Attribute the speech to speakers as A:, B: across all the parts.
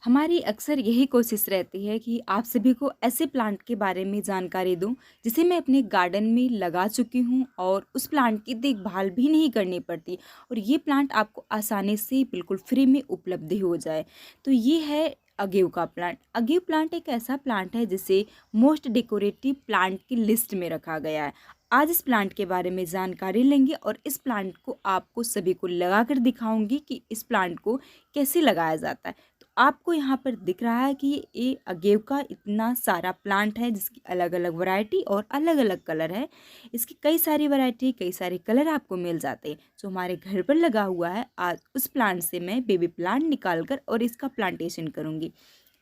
A: हमारी अक्सर यही कोशिश रहती है कि आप सभी को ऐसे प्लांट के बारे में जानकारी दूं जिसे मैं अपने गार्डन में लगा चुकी हूं और उस प्लांट की देखभाल भी नहीं करनी पड़ती और ये प्लांट आपको आसानी से बिल्कुल फ्री में उपलब्ध हो जाए। तो ये है अगेव का प्लांट। अगेव प्लांट एक ऐसा प्लांट है जिसे मोस्ट डेकोरेटिव प्लांट की लिस्ट में रखा गया है। आज इस प्लांट के बारे में जानकारी लेंगे और इस प्लांट को आपको सभी को लगाकर दिखाऊंगी कि इस प्लांट को कैसे लगाया जाता है। तो आपको यहाँ पर दिख रहा है कि ये अगेव का इतना सारा प्लांट है जिसकी अलग अलग वैरायटी और अलग अलग कलर है। इसकी कई सारी वैरायटी कई सारे कलर आपको मिल जाते हैं जो हमारे घर पर लगा हुआ है। आज उस प्लांट से मैं बेबी प्लांट निकाल कर और इसका प्लांटेशन करूँगी।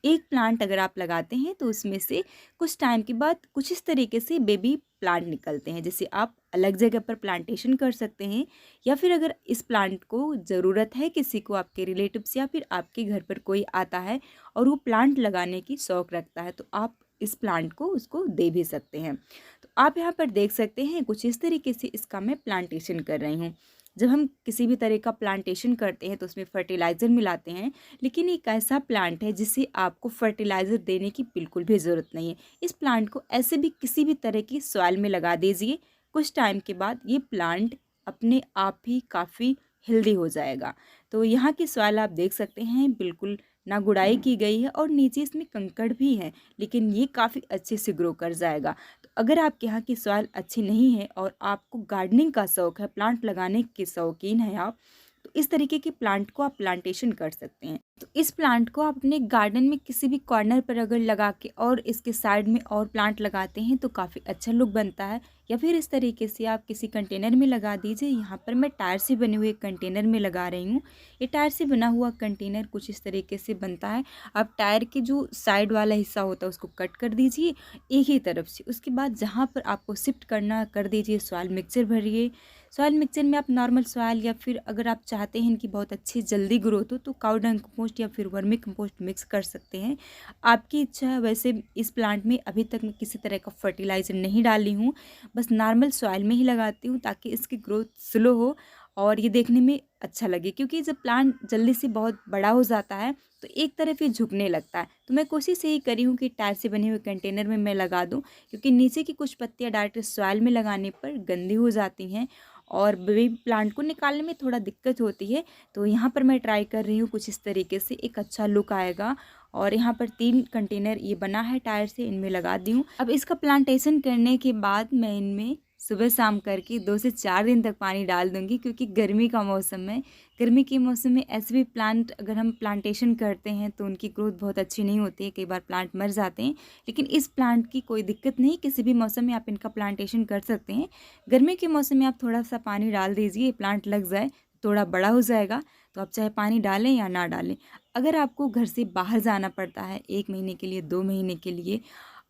A: एक प्लांट अगर आप लगाते हैं तो उसमें से कुछ टाइम के बाद कुछ इस तरीके से बेबी प्लांट निकलते हैं जिसे आप अलग जगह पर प्लांटेशन कर सकते हैं। या फिर अगर इस प्लांट को ज़रूरत है, किसी को आपके रिलेटिव्स या फिर आपके घर पर कोई आता है और वो प्लांट लगाने की शौक़ रखता है तो आप इस प्लांट को उसको दे भी सकते हैं। तो आप यहाँ पर देख सकते हैं कुछ इस तरीके से इसका मैं प्लांटेशन कर रही हूँ। जब हम किसी भी तरह का प्लांटेशन करते हैं तो उसमें फर्टिलाइज़र मिलाते हैं, लेकिन एक ऐसा प्लांट है जिसे आपको फर्टिलाइज़र देने की बिल्कुल भी ज़रूरत नहीं है। इस प्लांट को ऐसे भी किसी भी तरह की सॉइल में लगा दीजिए, कुछ टाइम के बाद ये प्लांट अपने आप ही काफ़ी हेल्दी हो जाएगा। तो यहाँ की सॉइल आप देख सकते हैं बिल्कुल ना गुड़ाई की गई है और नीचे इसमें कंकड़ भी है, लेकिन ये काफ़ी अच्छे से ग्रो कर जाएगा। तो अगर आपके यहाँ की सॉइल अच्छी नहीं है और आपको गार्डनिंग का शौक़ है, प्लांट लगाने के शौकीन हैं आप, तो इस तरीके के प्लांट को आप प्लांटेशन कर सकते हैं। तो इस प्लांट को आप अपने गार्डन में किसी भी कॉर्नर पर अगर लगा के और इसके साइड में और प्लांट लगाते हैं तो काफ़ी अच्छा लुक बनता है। या फिर इस तरीके से आप किसी कंटेनर में लगा दीजिए। यहाँ पर मैं टायर से बने हुए कंटेनर में लगा रही हूँ। ये टायर से बना हुआ कंटेनर कुछ इस तरीके से बनता है। आप टायर के जो साइड वाला हिस्सा होता है उसको कट कर दीजिए एक ही तरफ से। उसके बाद जहाँ पर आपको शिफ्ट करना कर दीजिए, सॉइल मिक्सचर भरिए। सॉइल मिक्सचर में आप नॉर्मल सॉइल या फिर अगर आप चाहते हैं इनकी बहुत अच्छी जल्दी ग्रोथ हो तो काऊ डंग कंपोस्ट या फिर वर्मी कंपोस्ट मिक्स कर सकते हैं, आपकी इच्छा है। वैसे इस प्लांट में अभी तक मैं किसी तरह का फर्टिलाइज़र नहीं डाली हूँ, बस नॉर्मल सॉइल में ही लगाती हूँ ताकि इसकी ग्रोथ स्लो हो और ये देखने में अच्छा लगे। क्योंकि जब प्लांट जल्दी से बहुत बड़ा हो जाता है तो एक तरफ ये झुकने लगता है। तो मैं कोशिश यही करी हूँ कि टायर से बने हुए कंटेनर में मैं लगा दूँ, क्योंकि नीचे की कुछ पत्तियाँ डायरेक्ट सॉइल में लगाने पर गंदी हो जाती हैं और बेबी प्लांट को निकालने में थोड़ा दिक्कत होती है। तो यहाँ पर मैं ट्राई कर रही हूँ कुछ इस तरीके से, एक अच्छा लुक आएगा। और यहाँ पर 3 कंटेनर ये बना है टायर से, इनमें लगा दी हूँ। अब इसका प्लांटेशन करने के बाद मैं इनमें सुबह शाम करके 2 से 4 दिन तक पानी डाल दूँगी, क्योंकि गर्मी का मौसम है। गर्मी के मौसम में ऐसे भी प्लांट अगर हम प्लांटेशन करते हैं तो उनकी ग्रोथ बहुत अच्छी नहीं होती है, कई बार प्लांट मर जाते हैं। लेकिन इस प्लांट की कोई दिक्कत नहीं, किसी भी मौसम में आप इनका प्लांटेशन कर सकते हैं। गर्मी के मौसम में आप थोड़ा सा पानी डाल दीजिए, प्लांट लग जाए, थोड़ा बड़ा हो जाएगा। तो आप चाहे पानी डालें या ना डालें। अगर आपको घर से बाहर जाना पड़ता है 1 महीने के लिए, 2 महीने के लिए,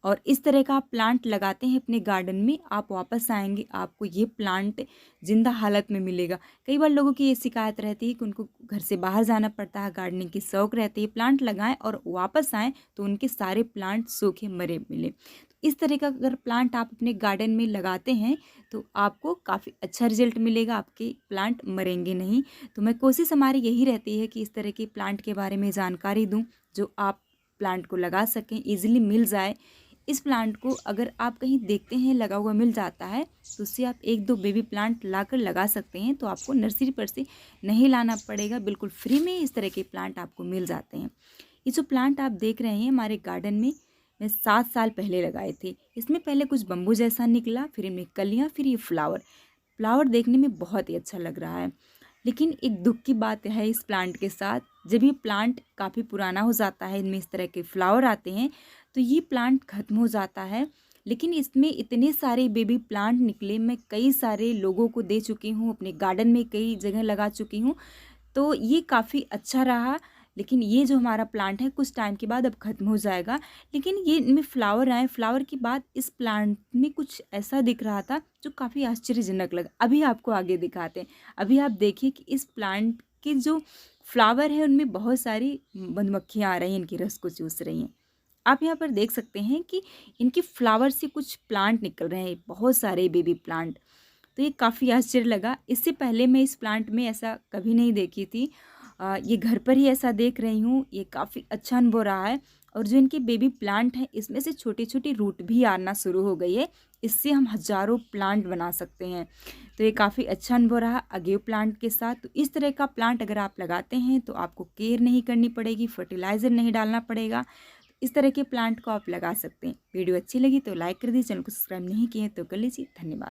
A: और इस तरह का आप प्लांट लगाते हैं अपने गार्डन में, आप वापस आएंगे आपको ये प्लांट जिंदा हालत में मिलेगा। कई बार लोगों की ये शिकायत रहती है कि उनको घर से बाहर जाना पड़ता है, गार्डनिंग की शौक रहती है, प्लांट लगाएं और वापस आएँ तो उनके सारे प्लांट सूखे मरे मिले। तो इस तरह का अगर प्लांट आप अपने गार्डन में लगाते हैं तो आपको काफ़ी अच्छा रिजल्ट मिलेगा, आपके प्लांट मरेंगे नहीं। तो मैं कोशिश हमारी यही रहती है कि इस तरह के प्लांट के बारे में जानकारी दूं जो आप प्लांट को लगा सकें, ईजिली मिल जाए। इस प्लांट को अगर आप कहीं देखते हैं लगा हुआ मिल जाता है तो उससे आप 1-2 बेबी प्लांट लाकर लगा सकते हैं। तो आपको नर्सरी पर से नहीं लाना पड़ेगा, बिल्कुल फ्री में इस तरह के प्लांट आपको मिल जाते हैं। ये जो प्लांट आप देख रहे हैं हमारे गार्डन में मैं 7 साल पहले लगाए थे। इसमें पहले कुछ बम्बू जैसा निकला, फिर इनमें कलियाँ, फिर ये फ्लावर। फ्लावर देखने में बहुत ही अच्छा लग रहा है। लेकिन एक दुख की बात है इस प्लांट के साथ, जब ये प्लांट काफ़ी पुराना हो जाता है, इनमें इस तरह के फ्लावर आते हैं तो ये प्लांट ख़त्म हो जाता है। लेकिन इसमें इतने सारे बेबी प्लांट निकले, मैं कई सारे लोगों को दे चुकी हूँ, अपने गार्डन में कई जगह लगा चुकी हूँ, तो ये काफ़ी अच्छा रहा। लेकिन ये जो हमारा प्लांट है कुछ टाइम के बाद अब ख़त्म हो जाएगा। लेकिन ये इनमें फ्लावर आए, फ्लावर के बाद इस प्लांट में कुछ ऐसा दिख रहा था जो काफ़ी आश्चर्यजनक लगा। अभी आपको आगे दिखाते हैं। अभी आप देखिए कि इस प्लांट के जो फ्लावर है उनमें बहुत सारी मधुमक्खियाँ आ रही हैं, इनके रस को चूस रही हैं। आप यहाँ पर देख सकते हैं कि इनके फ्लावर से कुछ प्लांट निकल रहे हैं, बहुत सारे बेबी प्लांट। तो ये काफ़ी आश्चर्य लगा। इससे पहले मैं इस प्लांट में ऐसा कभी नहीं देखी थी। ये घर पर ही ऐसा देख रही हूँ, ये काफ़ी अच्छा अनुभव रहा है। और जो इनके बेबी प्लांट हैं, इसमें से छोटी-छोटी रूट भी आना शुरू हो गई है। इससे हम हज़ारों प्लांट बना सकते हैं। तो ये काफ़ी अच्छा अनुभव रहा अगेव प्लांट के साथ। तो इस तरह का प्लांट अगर आप लगाते हैं तो आपको केयर नहीं करनी पड़ेगी, फर्टिलाइज़र नहीं डालना पड़ेगा। इस तरह के प्लांट को आप लगा सकते हैं। वीडियो अच्छी लगी तो लाइक कर दीजिए, चैनल को सब्सक्राइब नहीं किए तो कर लीजिए। धन्यवाद।